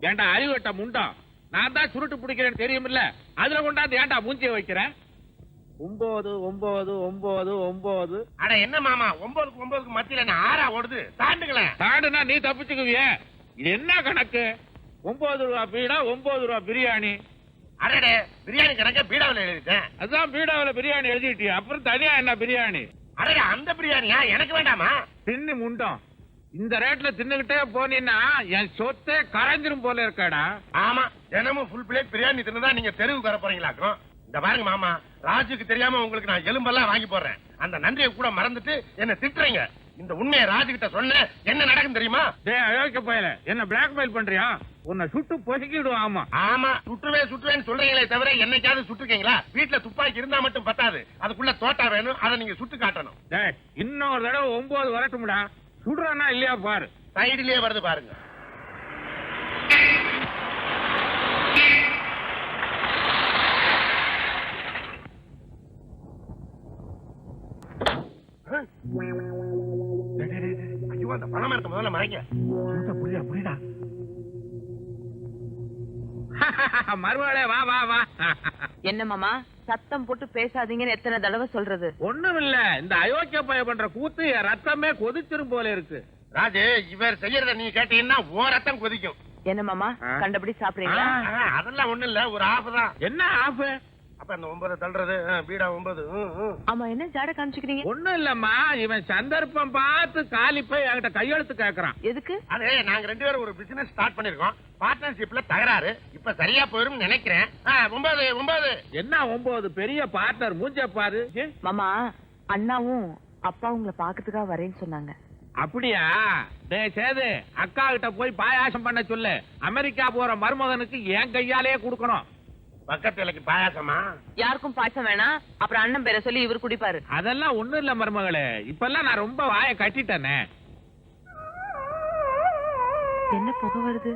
ஏண்டா அறிவட்ட முண்டம், நான் தான் சுருட்டு பிடிக்கிறேன்னு தெரியுமில்ல, அதுல கொண்டாந்து ஏண்டா மூஞ்சிய வைக்கிறேன்? 9 9 9 9. அட என்ன மாமா 9க்கு 9க்கு மத்தியில என்ன ஆறா ஓடுது? தாண்டுங்களேன். தாண்டுனா நீ தப்பிச்சுக்குவிய. இது என்ன கணக்கு? 9 ரூபா பீடா, 9 ரூபா பிரியாணி. அடடே, பிரியாணி கணக்க பீடாவில் எழுதிட்டேன். அதான் பீடாவில பிரியாணி எழுதிட்டியா, அப்புறம் தனியா என்ன பிரியாணி? அடடே, அந்த பிரியாணியா? எனக்கு வேண்டாமா? தின்னு முண்டம், இந்த ரேட்ல தின்னுகிட்டே போனீன்னா என் சொத்தே கரைஞ்சிரும் போல இருக்காடா. ஆமா, தினமும் ஃபுல் பிளேட் பிரியாணி தின்னுதான் நீங்க தெருவுக்கு வர போறீங்களாக்கும். இந்த பாருங்க மாமா, ராஜுக்கு தெரியாம உங்களுக்கு நான் எலும்பெல்லாம் வாங்கி போடுறேன். அந்த நன்றியை கூட மறந்துட்டு என்ன திட்டுறீங்க. இந்த உண்மையை ராஜு கிட்ட சொன்ன என்ன நடக்கும் தெரியுமா? டேய் அயோக்கிய பயலே, என்ன பிளாக்மெயில் பண்றியா? உன்னை சுட்டு பொசுக்கிடுவோம். ஆமா ஆமா, சுட்டுவேன்னு சொல்றீங்களே தவிர என்னைக்காவது சுட்டுருக்கீங்களா? வீட்டுல துப்பாக்கி இருந்தா மட்டும் பத்தாது, அதுக்குள்ள தோட்டா வேணும், அதை நீங்க சுட்டு காட்டணும். டேய், இன்னொரு தடவை 9 வரட்டும்டா. சுடுறானா இல்லையா பாரு. சைடுலயே வருது பாருங்க. ஐயோ, அந்த பணம் இருக்க முதல்ல மறைக்க. புரியுதா? மறுவாளே வா வா வா. என்ன மாமா சத்தம் போட்டு பேசாதீங்கன்னு எத்தனை தடவை சொல்றது? ஒண்ணும் இல்ல, இந்த அயோக்கிய பய பண்ற கூத்து என் ரத்தமே கொதிச்சிரும் போல இருக்கு. ராஜு, இவர் செய்யறத நீ கேட்டீங்கன்னா ஓ ரத்தம் கொதிக்கும். என்ன மாமா கண்டபடி சாப்பிடுறீங்களா? அதெல்லாம் ஒண்ணு இல்ல, ஒரு ஆஃப் தான். என்ன ஆஃப்? அப்ப அந்த 9 தள்ளுறது, பீடா 9. ஆமா, என்ன ஜாட காமிச்சுக்கிறீங்க? ஒண்ணும் இல்லம்மா, இவன் சந்தர்ப்பம் பார்த்து காலி போய் என்கிட்ட கையெழுத்து கேக்குறான். எதுக்கு? அதே நாங்க 2 பேரும் ஒரு பிசினஸ் ஸ்டார்ட் பண்ணிருக்கோம். பார்ட்னர்ஷிப்ல தகராறு. இப்ப சரியா போயிரும் நினைக்கிறேன். 9 என்ன 9? பெரிய பார்ட்னர் மூஞ்ச பாரு. மாமா, அண்ணாவும் அப்பா உங்களை பாக்கிறதுக்காக வரேன்னு சொன்னாங்க. அப்படியா? டேய் சேது, அக்கா கிட்ட போய் பாயாசம் பண்ண சொல்லு. அமெரிக்கா போற மருமகனுக்கு என் கையாலேயே கொடுக்கணும். பக்கத்துலக்கு பாயாசமா? யாருக்கும் பாயசம் வேணாம், அப்புறம் அண்ணன் பேரை சொல்லி இவர் குடிப்பாரு. அதெல்லாம் ஒண்ணும் இல்ல மருமகளே, இப்பெல்லாம் நான் ரொம்ப வாயை கட்டிட்டேனே. என்ன புகை வருது?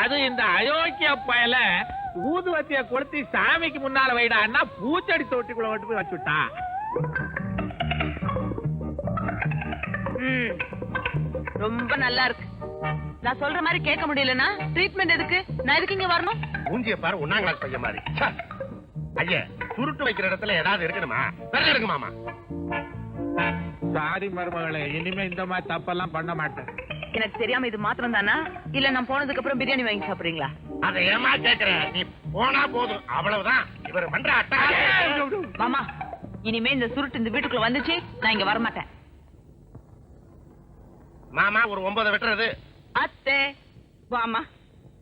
அது இந்த அயோக்கிய பயல ஊதுவத்திய கொளுத்தி சாமிக்கு முன்னால வைடான்னா பூச்செடி தொட்டிக்குள்ள விட்டு போய் வச்சுட்டா. ரொம்ப நல்லா இருக்கு. நான் சொல்ற மாதிரி கேட்க முடியலன்னா ட்ரீட்மெண்ட் எதுக்கு? நான் எதுக்கு இங்க வரணும்? மூஞ்சிய பாரு, 1ஆம் கிளாஸ் பையன் மாதிரி. ஐயா, சுருட்டு வைக்கிற இடத்துல ஏதாவது இருக்கணுமா? வெள்ள இருக்கு மாமா. சாரி மருமகளே, இனிமே இந்த மாதிரி தப்பெல்லாம் பண்ண மாட்டேன். எனக்கு தெரியாம இது மாத்திரம் தானா, இல்ல நான் போனதுக்கு அப்புறம் பிரியாணி வாங்கி சாப்பிடுறீங்களா? அதை ஏமா கேக்குறேன்? நீ போனா போதும், அவ்வளவுதான். இவர் பண்ற அட்டா. மாமா, இனிமே இந்த சுருட்டு இந்த வீட்டுக்குள்ள வந்துச்சு, நான் இங்க வரமாட்டேன். மாமா, ஒரு 9 வெட்டுறது. அத்தை வாமா.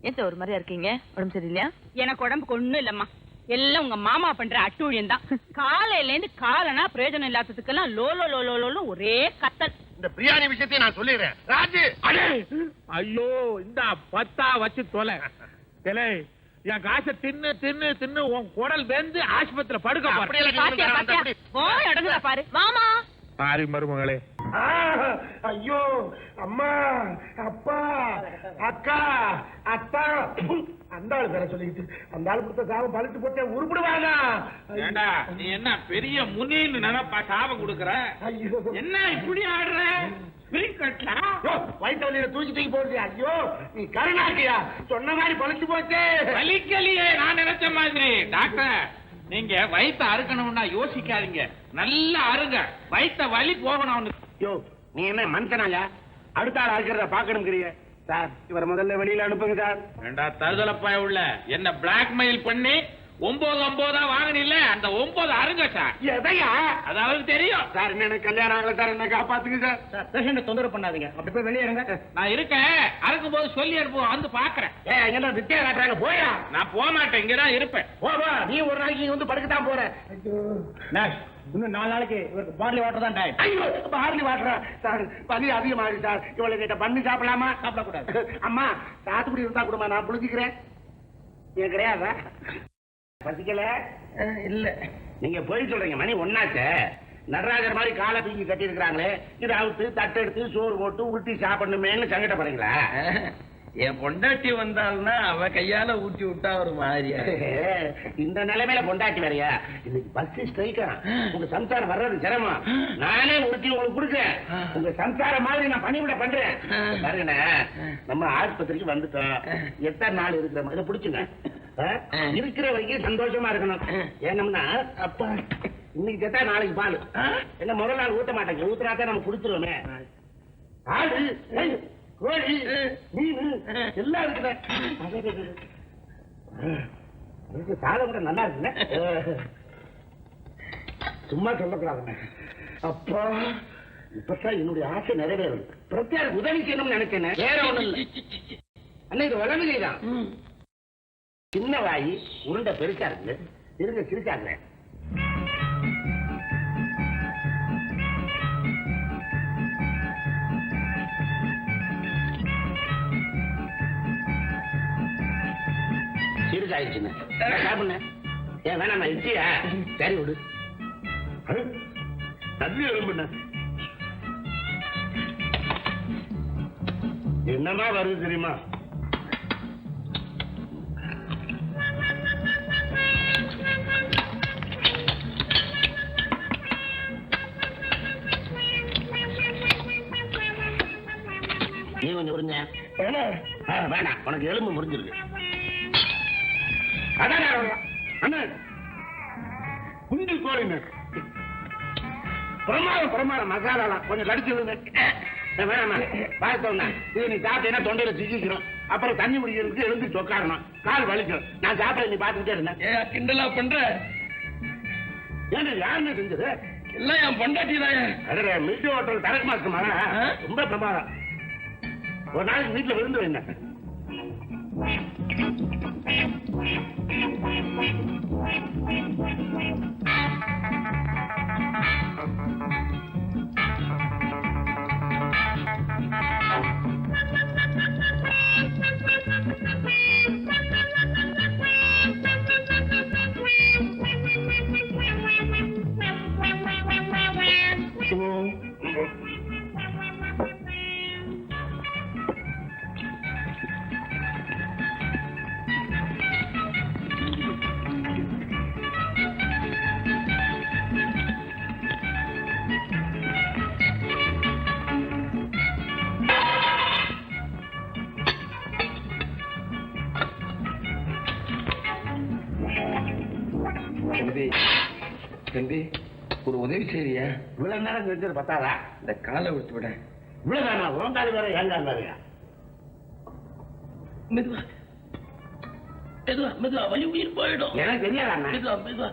எந்த ஒரு மாதிரியா இருக்கீங்க? உடம்பு சரியில்லையா? எனக்கு உடம்புக்கு ஒண்ணும் இல்லம்மா, எல்லாம் உங்க மாமா பண்ற அட்டூழியம் தான். காலையில இருந்து காலனா பிரயோஜனம் இல்லாததுக்கெல்லாம் லோலோ லோலோ லோலோ ஒரே கத்தல். இந்த பிரியாணி விஷயத்தையும் நான் சொல்லிடுறேன். ராஜு, ஐயோ, இந்த 10 வச்சு தொலை. என் காசை தின்னு தின்னு தின்னு உன் குடல் வெந்து ஆஸ்பத்திரியில படுக்க பாரு. பாரு மாமா. சாரி மருமகளே. ஐயோ, அம்மா, அப்பா, அக்கா, அத்தா, அந்த ஆளு பேர சொல்லிக்கிட்டு அந்த ஆளு கொடுத்த சாபம் பழிச்சு போட்டே உருப்பிடுவாங்க. ஏண்டா, நீ என்ன பெரிய முனின்னு நினைப்பா சாபம் கொடுக்கற? என்ன இப்படி ஆடுற? வயிற்று வலியில தூக்கி போடுது. ஐயோ, நீ கருணாக்கியா? சொன்ன மாதிரி பழிச்சு போச்சு. வலிக்கலையே, நான் நினைச்ச மாதிரி. டாக்டர், நீங்க வயிற்று அறுக்கணும்னா யோசிக்காதீங்க, நல்லா அருங்க, வயிற்ற வலி போகணும். யோ, நீ என்ன மனுஷனாயா? அடுத்த ஆள் அறுக்கிறத பாக்கணும் சார். இவர் முதல்ல வெளியில அனுப்புங்க சார். ஏண்டா தருதலப்பாய உள்ள, என்ன பிளாக்மெயில் பண்ணி 9 வாங்கினில்ல, அந்த 9 அருங்க சார். எதையா? அது அவருக்கு தெரியும் சார். என்ன கல்யாணம் ஆகல சார், என்ன காப்பாத்துங்க சார். பேஷண்ட தொந்தரவு பண்ணாதீங்க, அப்படி போய் வெளியே இருங்க. நான் இருக்கேன், அறுக்கும் போது சொல்லி அனுப்புவோம், வந்து பாக்குறேன். என்ன வித்தியா காட்டுறாங்க? போயா? நான் போக மாட்டேன், இங்கதான் இருப்பேன். போவா, நீ ஒரு நாளைக்கு இங்க வந்து படுக்கத்தான் போற. இன்னும் 4 நாளைக்கு இவருக்கு பார்லி வாட்டர் தான் டைம். ஐயோ, பார்லி வாட்டரா சார்? பனி அதிகமாகுது சார். இவளை கிட்ட பண்ணி சாப்பிடலாமா? சாப்பிடக்கூடாது. அம்மா, சாத்துக்குடி இருந்தா கூடமா, நான் புளிஞ்சுக்கிறேன். ஏன் கிடையாதா? பசிக்கல இல்ல. நீங்க போய் சொல்றீங்க. மணி 1ஆச்சே. நடராஜர் மாதிரி காலை தூக்கி கட்டி இருக்கிறாங்களே, இதை அவுத்து தட்டெடுத்து சோறு போட்டு உருட்டி சாப்பிடணுமேன்னு சங்கடப்படுறீங்களா? என் பொண்டாட்டி வந்தாள்னா அவ கையால ஊட்டி விட்டா ஒரு மாதிரியா. இந்த நிலைமையில பொண்டாட்டி வேறையா? இன்னைக்கு பஸ் ஸ்ட்ரைக்கா, உங்க சம்சாரம் வர்றது சிரமம். நானே ஊட்டி உங்களுக்கு கொடுக்குறேன். உங்க சம்சாரம் மாதிரி நான் பணிவிட பண்றேன். பாருங்க, நம்ம ஆஸ்பத்திரிக்கு வந்துட்டோம். எத்தனை நாள் இருக்கிற மாதிரி பிடிச்சுங்க. இருக்கிற வரைக்கும் சந்தோஷமா இருக்கணும். ஏனம்னா அப்பா இன்னைக்கு செத்தா நாளைக்கு பால் என்ன முதல் நாள் ஊத்த மாட்டேங்க. ஊத்துறாதான் நம்ம குடுத்துருவோமே. ஆடு, கோழி, மீன் எல்லாம் இருக்குல்ல. சாதம் கூட நல்லா இருக்குல்ல. சும்மா சொல்லக்கூடாதுங்க. அப்பா இப்பதான் என்னுடைய ஆசை நிறைவேறும். பிரத்யேக உதவி செய்யணும்னு நினைச்சேன். வேற ஒண்ணும் இல்லை. அன்னைக்கு வளர்ந்துதான் சின்ன வாயி உருண்டை பெருசா இருக்கு. இருங்க சிரிச்சாங்க. சிரிச்சாயிடுச்சுங்க. சாப்பிடுங்க. ஏன் வேணாம் இட்லியா? சரி விடு. தண்ணி எலும்புண்ண என்னமா வருது தெரியுமா? நீ கொஞ்சம் உறிஞ்ச. வேணாம், உனக்கு எலும்பு முறிஞ்சிருக்கு. அதான் அண்ணன் குஞ்சு கோழிங்க பிரமாதம் மசாலாலாம் கொஞ்சம் கடிச்சு வேணாமா? பார்த்தோம்னா இது நீ சாப்பிட்டேன்னா தொண்டையில சிக்கிக்கிறோம். அப்புறம் தண்ணி குடிக்கிறதுக்கு எழுந்து சொக்காரணும். கால் வலிக்கும். நான் சாப்பிட நீ பார்த்துக்கிட்டே இருந்தேன். கிண்டலா பண்ற? ஏன்னா யாருன்னு செஞ்சது? எல்லாம் என் பொண்டாட்டி தான். அட மில்டி ஹோட்டல் தரக்கு மாசமா ரொம்ப பிரமாதம். ஒரு நாளைக்கு வீட்டுல விருந்து வைங்க. தம்பி ஒரு உதவி செய்றியா? இவ்வளவு நேரம் செஞ்சது பத்தாதா? இந்த காலை விட்டு விட. இவ்வளவுதானா? உங்கால் வேற ஏங்கால் வேறையா? மெதுவா மெதுவா மெதுவா, வலி உயிர் போயிடும். எனக்கு தெரியாதா? மெதுவா மெதுவா.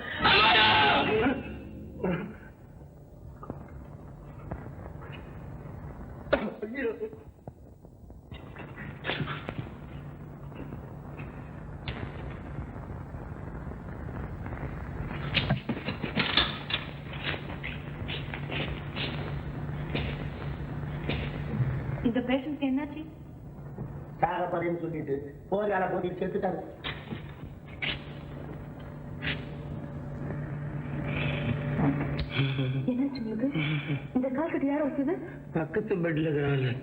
இந்த பேஷண்ட் என்னாச்சு? சாக போறேன்னு சொல்லிட்டு போரால போட்டிட்டு செத்துட்டாரு. என்னாச்சு உங்களுக்கு? இந்த கால் கட்டு யார வச்சது? பக்கத்து பெட்ல இருக்கிறாங்க.